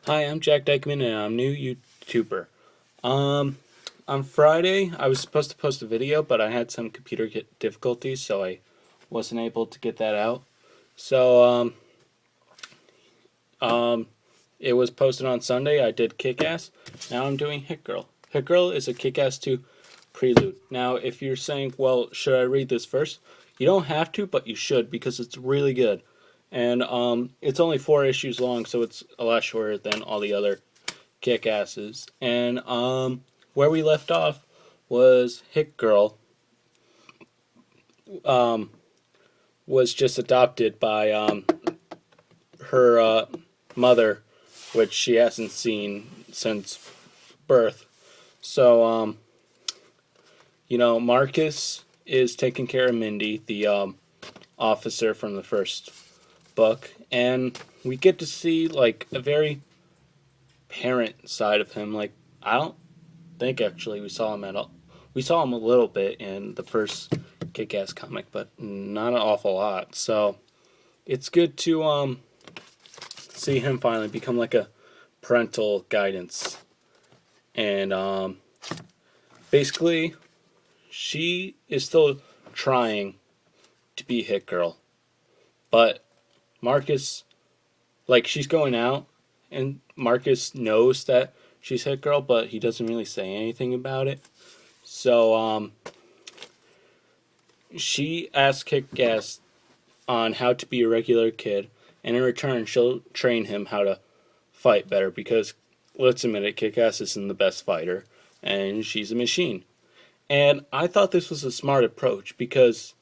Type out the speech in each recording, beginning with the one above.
Hi, I'm Jack Dykeman and I'm a new YouTuber. Um, on Friday, I was supposed to post a video, but I had some computer difficulties, so I wasn't able to get that out. So, um, it was posted on Sunday. I did Kick Ass. Now I'm doing Hit Girl. Hit Girl is a Kick Ass 2 prelude. Now, if you're saying, well, should I read this first? You don't have to, but you should because it's really good. And it's only 4 issues long, so it's a lot shorter than all the other kick asses. And where we left off was Hit Girl um, was just adopted by her mother, which she hasn't seen since birth. So, Marcus is taking care of Mindy, the officer from the first book, and we get to see like a very parent side of him. Like, I don't think actually we saw him at all. We saw him a little bit in the first Kick-Ass comic, but not an awful lot. So it's good to see him finally become like a parental guidance. And basically, she is still trying to be Hit Girl, but Marcus, like, she's going out, and Marcus knows that she's Hit Girl, but he doesn't really say anything about it. So she asks Kick-Ass on how to be a regular kid, and in return, she'll train him how to fight better because, let's admit it, Kick-Ass isn't the best fighter, and she's a machine. And I thought this was a smart approach because,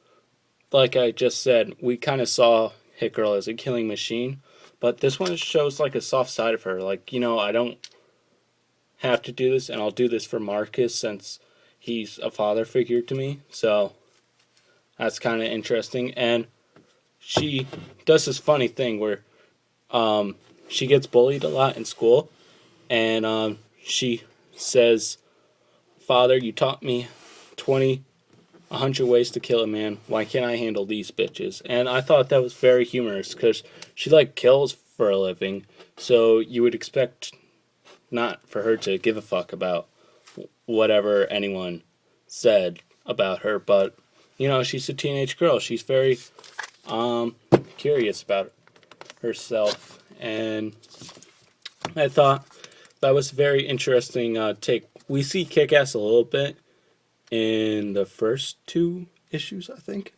like I just said, we kind of saw Hit Girl as a killing machine, but this one shows like a soft side of her. Like, I don't have to do this, and I'll do this for Marcus since he's a father figure to me. So that's kind of interesting. And she does this funny thing where she gets bullied a lot in school, and she says, "Father, you taught me 20, 100 ways to kill a man. Why can't I handle these bitches?" And I thought that was very humorous because she like kills for a living, so you would expect not for her to give a fuck about whatever anyone said about her, but she's a teenage girl. She's very curious about herself, and I thought that was a very interesting take. We see Kick-Ass a little bit in the first 2 issues, I think,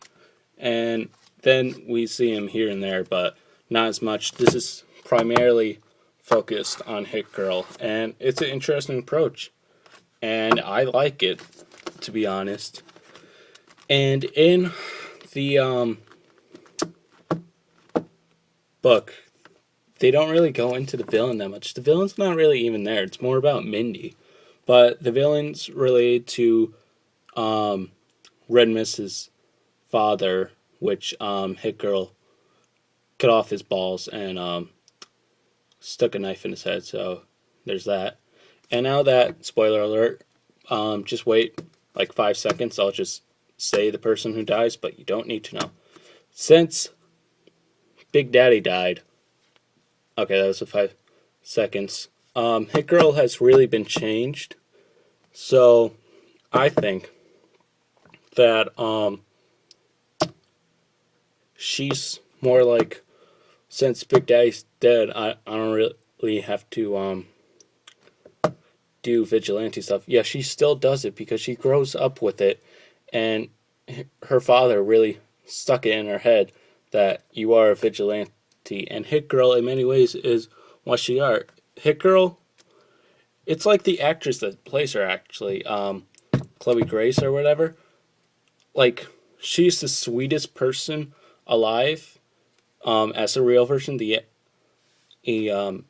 and then we see him here and there, but not as much. This is primarily focused on Hit Girl, and it's an interesting approach, and I like it, to be honest. And in the book, they don't really go into the villain that much. The villain's not really even there. It's more about Mindy. But the villain's related to Red Mist's father, which Hit Girl cut off his balls and stuck a knife in his head. So there's that. And now that, spoiler alert, just wait like 5 seconds. I'll just say the person who dies, but you don't need to know. Since Big Daddy died, okay, that was the 5 seconds. Hit Girl has really been changed. So I think that she's more like, since Big Daddy's dead, I don't really have to do vigilante stuff. Yeah, she still does it because she grows up with it, and her father really stuck it in her head that you are a vigilante. And Hit Girl, in many ways, is what she are. Hit Girl, it's like the actress that plays her, actually, Chloe Grace or whatever. Like, she's the sweetest person alive, as a real version, the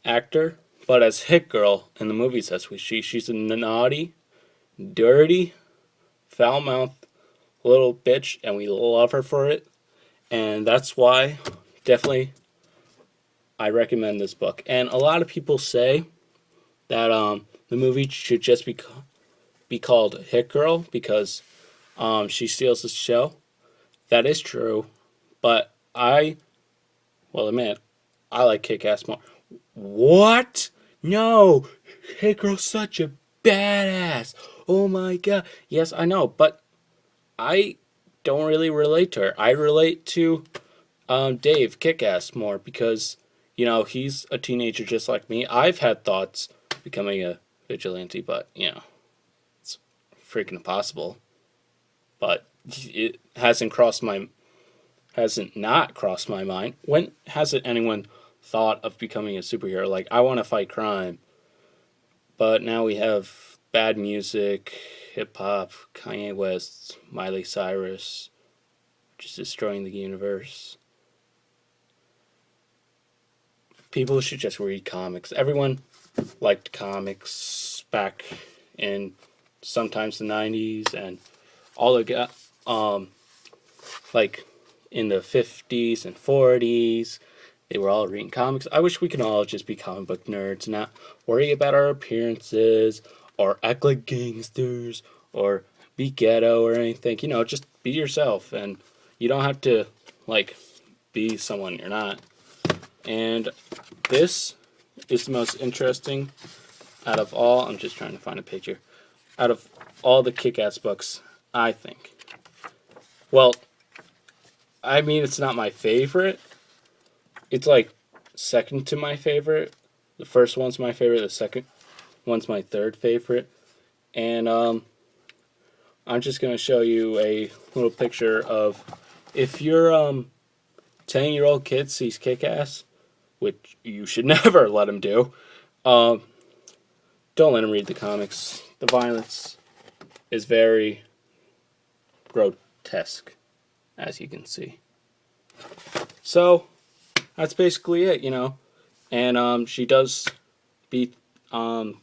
actor. But as Hit Girl in the movies, that's what she's a naughty, dirty, foul-mouthed little bitch, and we love her for it. And that's why, definitely, I recommend this book. And a lot of people say that the movie should just be called Hit Girl because she steals the show. That is true, but I will admit I like Kick Ass more. What? no, Hit Girl's such a badass. Oh my god. Yes, I know, but I don't really relate to her. I relate to Dave Kick-Ass more because, he's a teenager just like me. I've had thoughts becoming a vigilante, but, it's freaking impossible. But it hasn't not crossed my mind. When hasn't anyone thought of becoming a superhero? Like, I want to fight crime, but now we have bad music, hip hop, Kanye West, Miley Cyrus, just destroying the universe. People should just read comics. Everyone liked comics back in sometimes the 90s and all the like in the 50s and 40s. They were all reading comics. I wish we could all just be comic book nerds, not worry about our appearances or act like gangsters or be ghetto or anything. Just be yourself, and you don't have to like be someone you're not. And this is the most interesting out of all. I'm just trying to find a picture. Out of all the Kick-Ass books, I think. Well, I mean, it's not my favorite. It's like second to my favorite. The first one's my favorite. The second one's my third favorite. And I'm just gonna show you a little picture of if your 10-year-old kid sees Kick-Ass, which you should never let him do. Don't let him read the comics. The violence is very grotesque, as you can see. So that's basically it. And she does beat the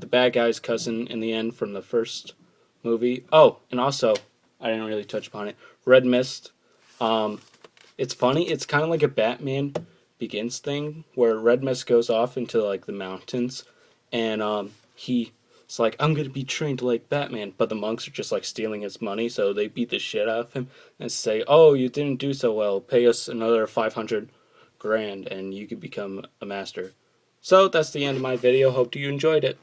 bad guy's cousin in the end from the first movie. Oh, and also, I didn't really touch upon it. Red Mist. It's funny. It's kind of like a Batman Begins thing where Red Mist goes off into like the mountains, and he's like, I'm gonna be trained like Batman, but the monks are just like stealing his money, so they beat the shit out of him and say, "Oh, you didn't do so well. Pay us another 500 grand, and you could become a master." So that's the end of my video. Hope you enjoyed it.